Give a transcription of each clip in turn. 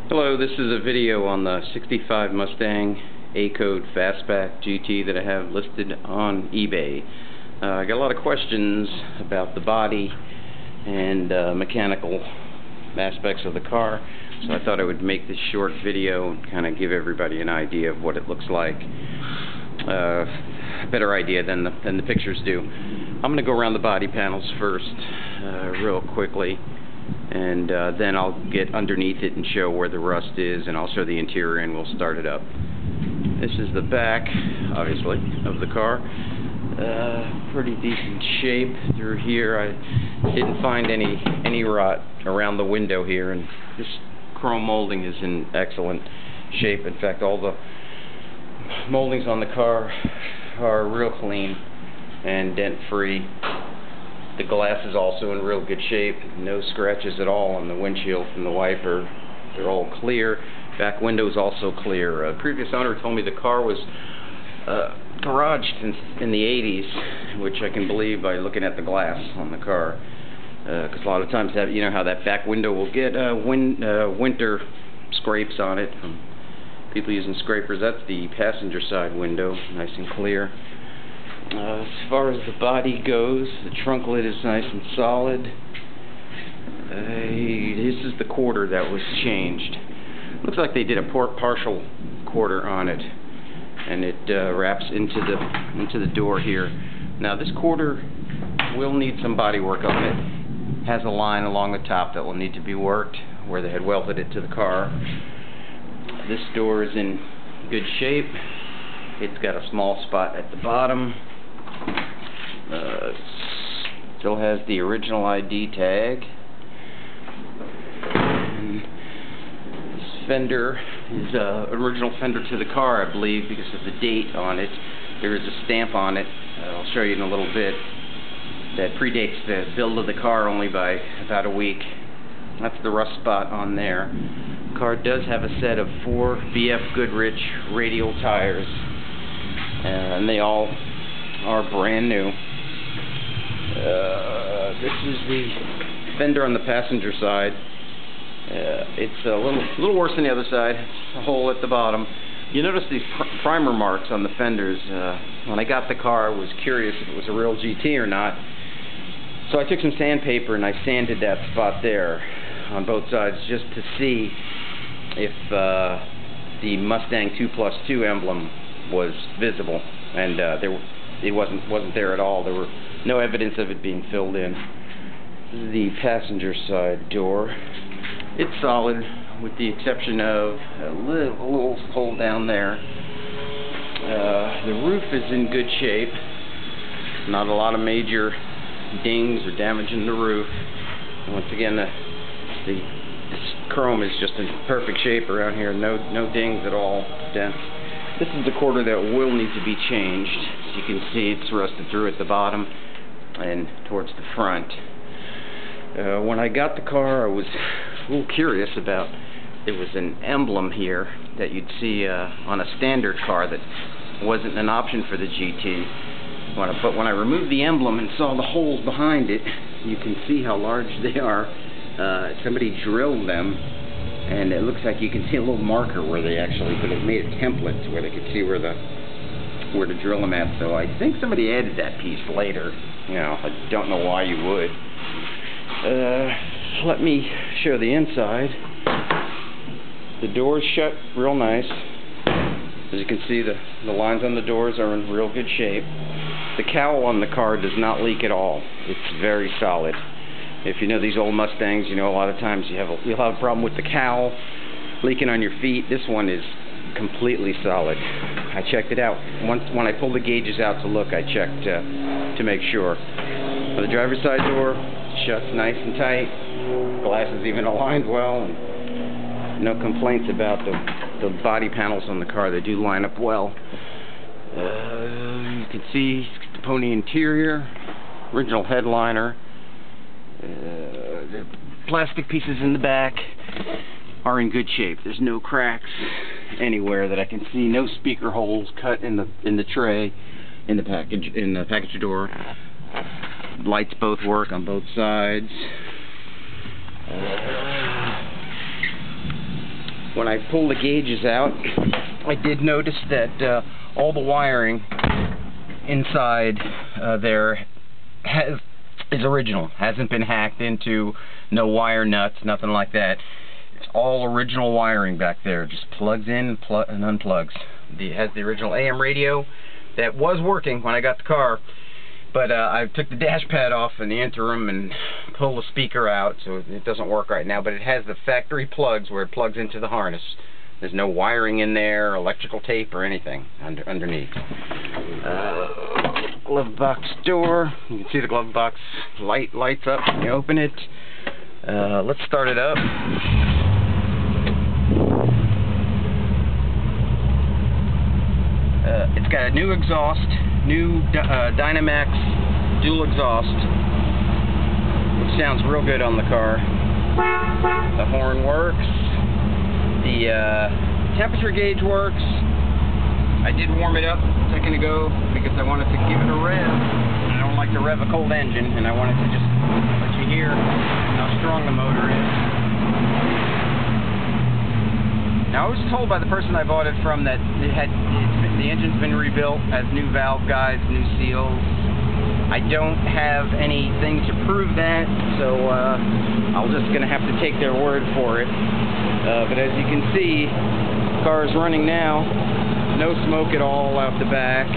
Hello, this is a video on the 65 Mustang A-Code Fastback GT that I have listed on eBay. I got a lot of questions about the body and mechanical aspects of the car, so I thought I would make this short video and kind of give everybody an idea of what it looks like. A better idea than the pictures do. I'm going to go around the body panels first real quickly, and then I'll get underneath it and show where the rust is, and I'll show the interior and we'll start it up. This is the back, obviously, of the car. Pretty decent shape through here. I didn't find any rot around the window here, and this chrome molding is in excellent shape. In fact, all the moldings on the car are real clean and dent-free. The glass is also in real good shape. No scratches at all on the windshield from the wiper. They're all clear. Back window is also clear. Previous owner told me the car was garaged in the 80s, which I can believe by looking at the glass on the car. Because a lot of times, you know how that back window will get winter scrapes on it from people using scrapers. That's the passenger side window, nice and clear. As far as the body goes, the trunk lid is nice and solid. This is the quarter that was changed. Looks like they did a partial quarter on it, and it wraps into the door here. Now this quarter will need some body work on it. Has a line along the top that will need to be worked where they had welded it to the car. This door is in good shape. It's got a small spot at the bottom. Still has the original ID tag. And this fender is original fender to the car, I believe, because of the date on it. There is a stamp on it. I'll show you in a little bit. That predates the build of the car only by about a week. That's the rust spot on there. The car does have a set of 4 BF Goodrich radial tires, and they all are brand new. This is the fender on the passenger side. It's a little worse than the other side. A hole at the bottom. You notice these primer marks on the fenders. When I got the car, I was curious if it was a real GT or not. So I took some sandpaper and I sanded that spot there on both sides just to see if the Mustang 2+2 emblem was visible, and it wasn't there at all. There were no evidence of it being filled in. This is the passenger side door. It's solid, with the exception of a little hole down there. The roof is in good shape. Not a lot of major dings or damage in the roof. And once again, this chrome is just in perfect shape around here. No dings at all, dents. This is the quarter that will need to be changed. As you can see, it's rusted through at the bottom and towards the front. When I got the car, I was a little curious about, there was an emblem here that you'd see on a standard car that wasn't an option for the GT. But when I removed the emblem and saw the holes behind it, you can see how large they are. Somebody drilled them, and it looks like you can see a little marker where they actually, but it made a template where they could see where to drill them at. So I think somebody added that piece later. You know, I don't know why you would. Let me show the inside. The door's shut real nice. As you can see, the lines on the doors are in real good shape. The cowl on the car does not leak at all. It's very solid. If you know these old Mustangs, you know a lot of times you'll have a problem with the cowl leaking on your feet. This one is completely solid. I checked it out. When I pulled the gauges out to look, I checked to make sure. For the driver's side door, shuts nice and tight. Glass is even aligned well, and no complaints about the body panels on the car. They do line up well. You can see the pony interior, original headliner. The plastic pieces in the back are in good shape. There's no cracks anywhere that I can see. No speaker holes cut in the tray, in the package door. Lights both work on both sides. when I pull the gauges out, I did notice that all the wiring inside there is original. Hasn't been hacked into, no wire nuts, nothing like that. It's all original wiring back there. Just plugs in and unplugs. It has the original AM radio that was working when I got the car, but I took the dash pad off in the interim and pulled the speaker out, so it doesn't work right now, but it has the factory plugs where it plugs into the harness. There's no wiring in there, electrical tape or anything underneath. Glove box door. You can see the glove box lights up when you open it. Let's start it up. It's got a new exhaust, new Dynamax dual exhaust, which sounds real good on the car. The horn works. The temperature gauge works. I did warm it up a second ago because I wanted to give it a rev. I don't like to rev a cold engine, and I wanted to just let you hear how strong the motor is. Now, I was told by the person I bought it from that the engine's been rebuilt, has new valve guides, new seals. I don't have anything to prove that, so I'm just going to have to take their word for it. But as you can see, the car is running now. No smoke at all out the back.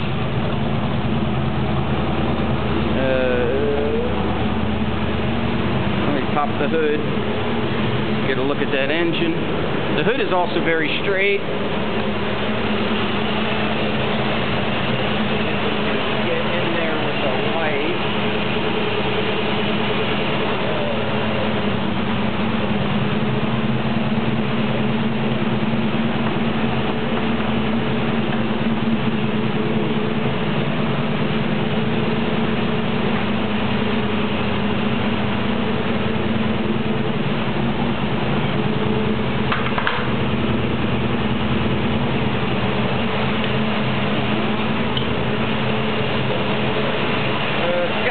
Let me pop the hood. Get a look at that engine. The hood is also very straight. Get in there with the light.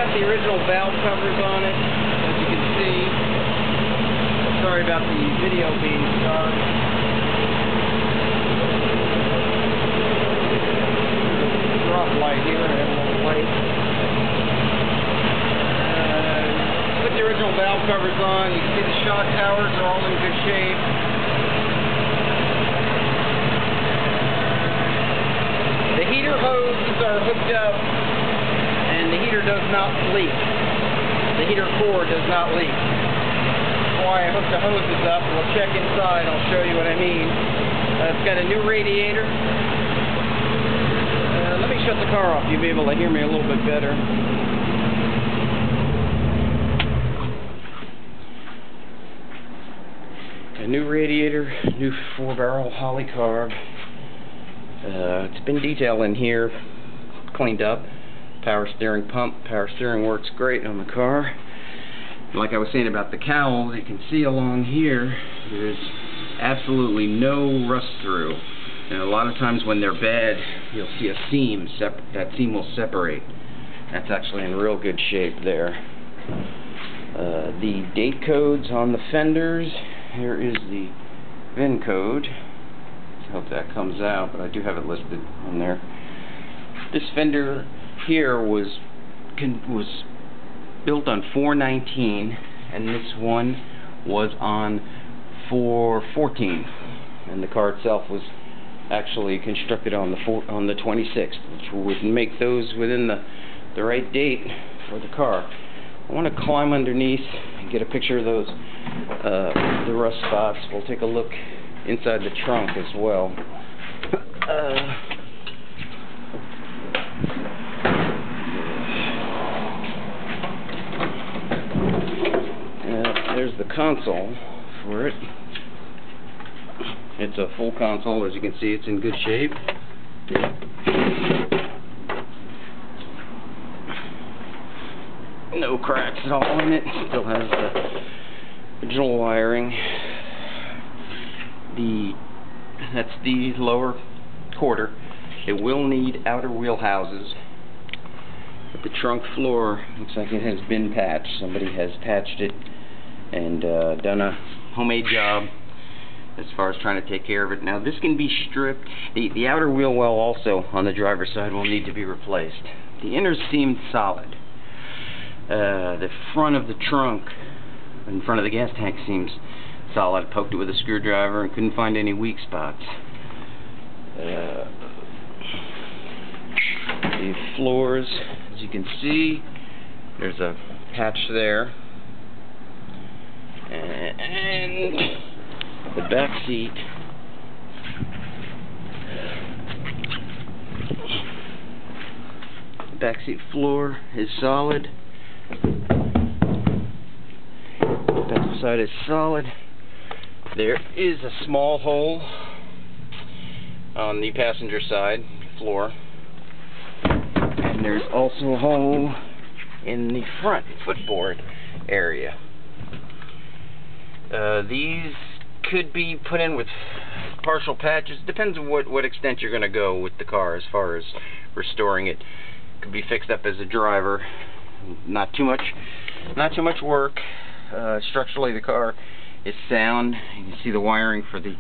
The original valve covers on it, as you can see. Sorry about the video being dark. Drop light here, I have a little light. Put the original valve covers on. You can see the shock towers are all in good shape. The heater hoses are hooked up, and the heater does not leak. The heater core does not leak. That's why I hooked the hoses up. We'll check inside. I'll show you what I mean. It's got a new radiator. Let me shut the car off. You'll be able to hear me a little bit better. A new radiator, new 4-barrel Holley carb. It's been detailed in here, cleaned up. Power steering pump. Power steering works great on the car. Like I was saying about the cowls, you can see along here there's absolutely no rust through. And a lot of times when they're bad, you'll see a seam. That seam will separate. That's actually in real good shape there. The date codes on the fenders. Here is the VIN code. I hope that comes out, but I do have it listed on there. This fender here was built on 4/19, and this one was on 4/14, and the car itself was actually constructed on the 26th, which would make those within the right date for the car. I want to climb underneath and get a picture of those the rust spots. We'll take a look inside the trunk as well. There's the console for it. It's a full console. As you can see, it's in good shape. No cracks at all in it. Still has the original wiring. That's the lower quarter. It will need outer wheel houses. But the trunk floor looks like it has been patched. Somebody has patched it and done a homemade job. as far as trying to take care of it. Now this can be stripped. The outer wheel well also on the driver's side will need to be replaced. The inners seemed solid. The front of the trunk in front of the gas tank seems solid. I poked it with a screwdriver and couldn't find any weak spots. The floors, as you can see, there's a patch there, and the back seat floor is solid. Back side is solid. There is a small hole on the passenger side floor, and there's also a hole in the front footboard area. These could be put in with partial patches. Depends on what extent you're going to go with the car as far as restoring it. Could be fixed up as a driver. Not too much work. Structurally, the car is sound. You can see the wiring for the